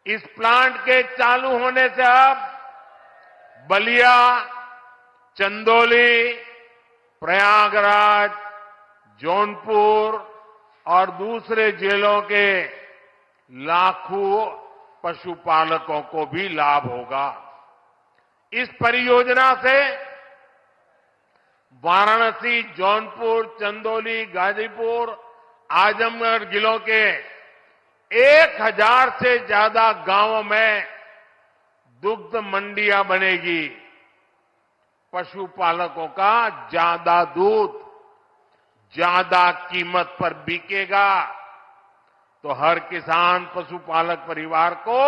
इस प्लांट के चालू होने से अब बलिया, चंदौली, प्रयागराज, जौनपुर और दूसरे जिलों के लाखों पशुपालकों को भी लाभ होगा। इस परियोजना से वाराणसी, जौनपुर, चंदौली, गाजीपुर, आजमगढ़ जिलों के 1000 से ज्यादा गांवों में दुग्ध मंडियां बनेगी। पशुपालकों का ज्यादा दूध ज्यादा कीमत पर बिकेगा तो हर किसान पशुपालक परिवार को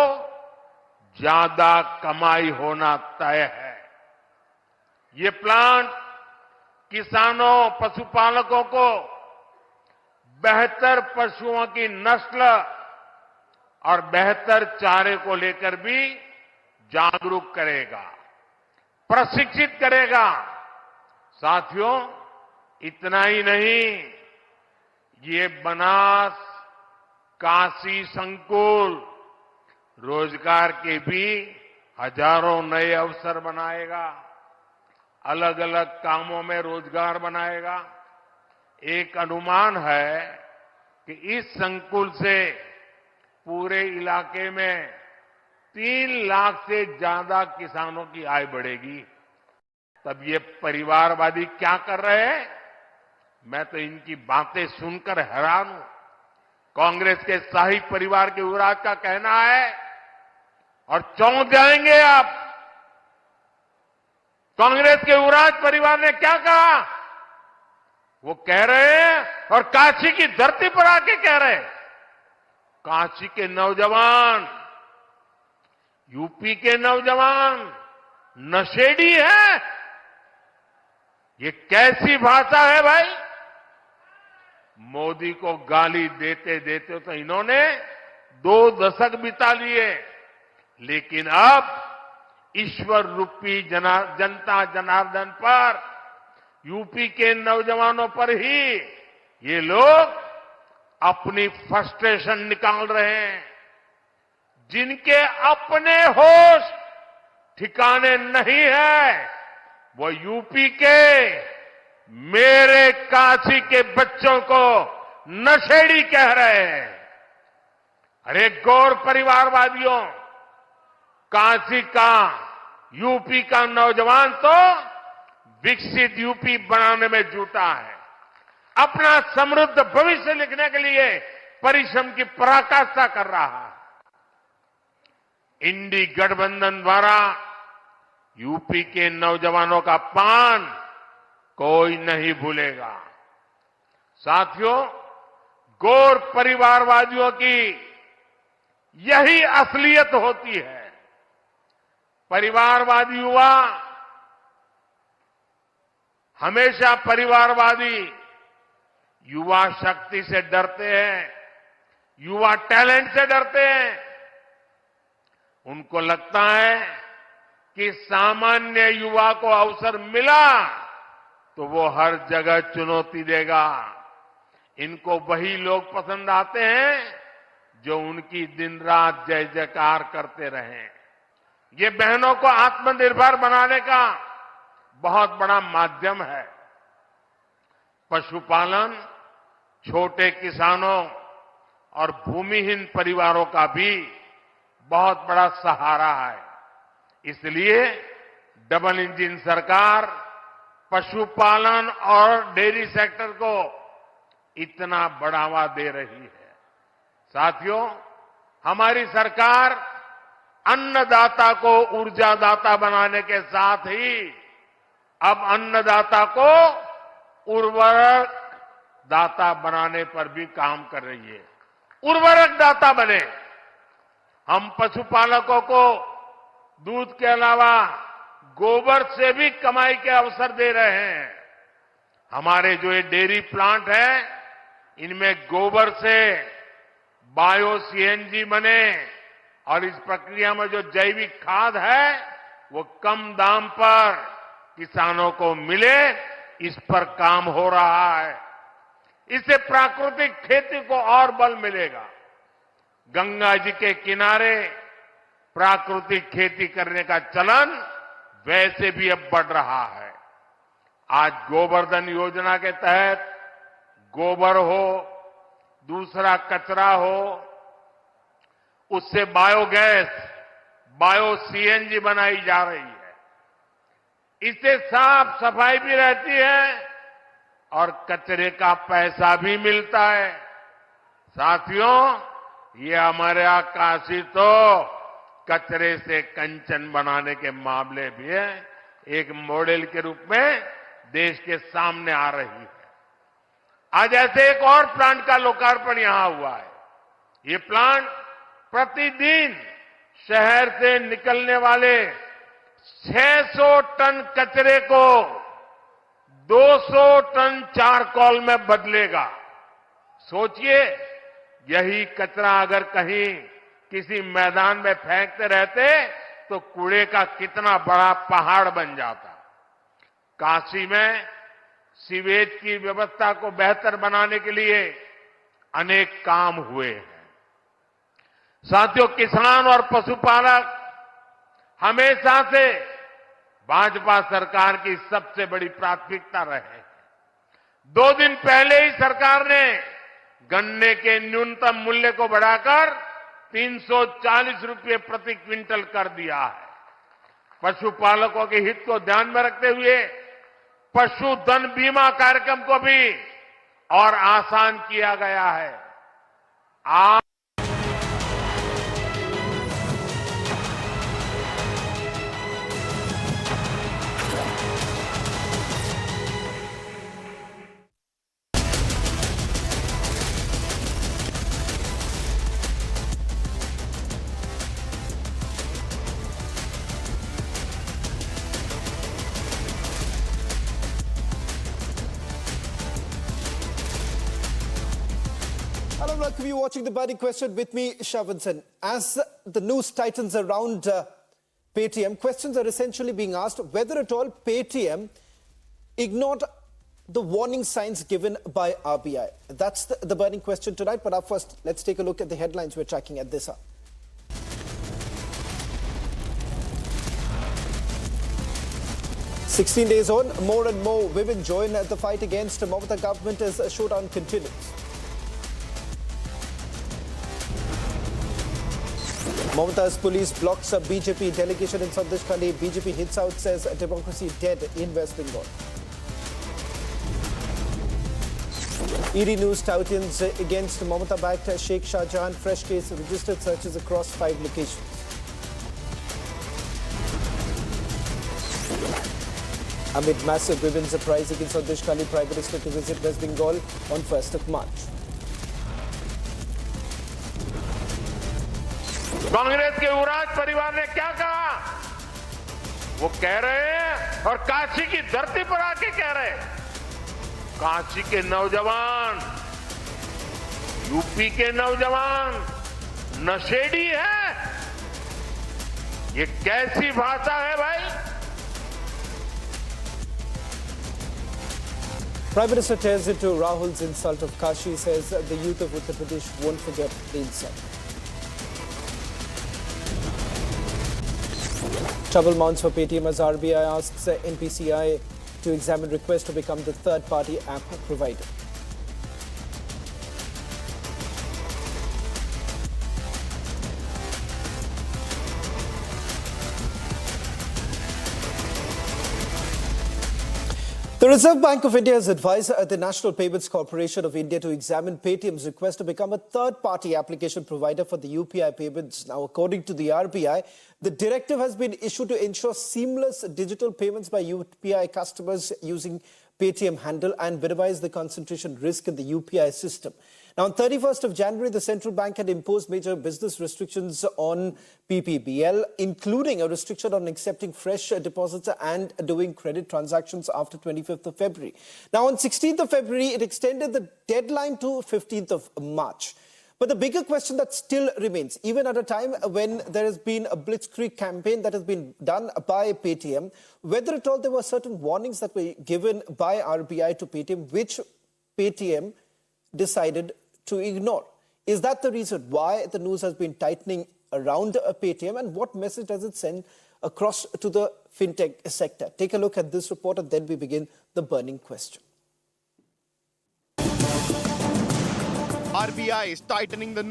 ज्यादा कमाई होना तय है। ये प्लांट किसानों, पशुपालकों को बेहतर पशुओं की नस्ल और बेहतर चारे को लेकर भी जागरूक करेगा, प्रशिक्षित करेगा। साथियों, इतना ही नहीं, ये बनास काशी संकुल रोजगार के भी हजारों नए अवसर बनाएगा, अलग अलग कामों में रोजगार बनाएगा। एक अनुमान है कि इस संकुल से पूरे इलाके में 3 लाख से ज्यादा किसानों की आय बढ़ेगी। तब ये परिवारवादी क्या कर रहे हैं? मैं तो इनकी बातें सुनकर हैरान हूं। कांग्रेस के शाही परिवार के युवराज का कहना है और चौंक जाएंगे आप। कांग्रेस के युवराज परिवार ने क्या कहा? वो कह रहे हैं और काशी की धरती पर आके कह रहे हैं, काशी के नौजवान यूपी के नौजवान नशेड़ी है। ये कैसी भाषा है भाई? मोदी को गाली देते देते तो इन्होंने 2 दशक बिता लिए, लेकिन अब ईश्वर रूपी जनता जनार्दन पर, यूपी के नौजवानों पर ही ये लोग अपनी फ्रस्ट्रेशन निकाल रहे हैं। जिनके अपने होश ठिकाने नहीं है, वो यूपी के मेरे काशी के बच्चों को नशेड़ी कह रहे हैं। अरे गौर परिवारवादियों, काशी का, यूपी का नौजवान तो विकसित यूपी बनाने में जुटा है। अपना समृद्ध भविष्य लिखने के लिए परिश्रम की पराकाष्ठा कर रहा है। इंडी गठबंधन द्वारा यूपी के नौजवानों का अपमान कोई नहीं भूलेगा। साथियों, गौर परिवारवादियों की यही असलियत होती है। परिवारवादी युवा हमेशा परिवारवादी युवा शक्ति से डरते हैं, युवा टैलेंट से डरते हैं। उनको लगता है कि सामान्य युवा को अवसर मिला तो वो हर जगह चुनौती देगा। इनको वही लोग पसंद आते हैं जो उनकी दिन रात जय जयकार करते रहें। ये बहनों को आत्मनिर्भर बनाने का बहुत बड़ा माध्यम है। पशुपालन छोटे किसानों और भूमिहीन परिवारों का भी बहुत बड़ा सहारा है। इसलिए डबल इंजन सरकार पशुपालन और डेयरी सेक्टर को इतना बढ़ावा दे रही है। साथियों, हमारी सरकार अन्नदाता को ऊर्जादाता बनाने के साथ ही अब अन्नदाता को उर्वरक दाता बनाने पर भी काम कर रही है। उर्वरक दाता बने। हम पशुपालकों को दूध के अलावा गोबर से भी कमाई के अवसर दे रहे हैं। हमारे जो ये डेयरी प्लांट है, इनमें गोबर से बायो सीएनजी बने और इस प्रक्रिया में जो जैविक खाद है वो कम दाम पर किसानों को मिले, इस पर काम हो रहा है। इससे प्राकृतिक खेती को और बल मिलेगा। गंगा जी के किनारे प्राकृतिक खेती करने का चलन वैसे भी अब बढ़ रहा है। आज गोवर्धन योजना के तहत गोबर हो, दूसरा कचरा हो, उससे बायोगैस, बायो सीएनजी बनाई जा रही है। इससे साफ सफाई भी रहती है और कचरे का पैसा भी मिलता है। साथियों, ये हमारे काशी तो कचरे से कंचन बनाने के मामले भी है, एक मॉडल के रूप में देश के सामने आ रही है। आज ऐसे एक और प्लांट का लोकार्पण यहां हुआ है। ये प्लांट प्रतिदिन शहर से निकलने वाले 600 टन कचरे को 200 टन चारकोल में बदलेगा। सोचिए, यही कचरा अगर कहीं किसी मैदान में फेंकते रहते तो कूड़े का कितना बड़ा पहाड़ बन जाता। काशी में सीवेज की व्यवस्था को बेहतर बनाने के लिए अनेक काम हुए हैं। साथियों, किसान और पशुपालक हमेशा से भाजपा सरकार की सबसे बड़ी प्राथमिकता रहे हैं। 2 दिन पहले ही सरकार ने गन्ने के न्यूनतम मूल्य को बढ़ाकर 340 रुपये प्रति क्विंटल कर दिया है। पशुपालकों के हित को ध्यान में रखते हुए पशुधन बीमा कार्यक्रम को भी और आसान किया गया है। आज and welcome you watching The Burning Question with me, Shavansan. As the news tightens around Paytm, questions are essentially being asked whether at all Paytm ignored the warning signs given by RBI. That's the burning question tonight. But up first, let's take a look at the headlines we're tracking at this hour. "16 days on, more and more women join the fight against Mamata government as a showdown continues." Mamata's police blocks a BJP delegation in Sandeshkhali. BJP hits out, says democracy dead in West Bengal. ED news touts against Mamata-backed Sheikh Shahjahan. Fresh case registered searches across 5 locations. Amid massive women's uprising in Sandeshkhali, Prime Minister to visit West Bengal on 1st of March. Congress के युवराज परिवार ने क्या कहा? वो कह रहे हैं और काशी की धरती पर आके कह रहे हैं, काशी के नौजवान, यूपी के नौजवान नशेड़ी है। ये कैसी भाषा है भाई? Prime Minister tears into Rahul's insult of Kashi, says the youth of Uttar Pradesh won't forget the insult. Trouble mounts for Paytm as RBI asks NPCI to examine request to become the third-party app provider. The Reserve Bank of India has advised the National Payments Corporation of India to examine Paytm's request to become a third-party application provider for the UPI payments. Now, according to the RBI, the directive has been issued to ensure seamless digital payments by UPI customers using Paytm handle and minimize the concentration risk in the UPI system. Now, on 31st of January, the central bank had imposed major business restrictions on PPBL, including a restriction on accepting fresh deposits and doing credit transactions after 25th of February. Now, on 16th of February, it extended the deadline to 15th of March. But the bigger question that still remains, even at a time when there has been a blitzkrieg campaign that has been done by Paytm, whether at all there were certain warnings that were given by RBI to Paytm, which Paytm decided to ignore. Is that the reason why the news has been tightening around Paytm, and what message does it send across to the fintech sector? Take a look at this report and then we begin the burning question. RBI is tightening the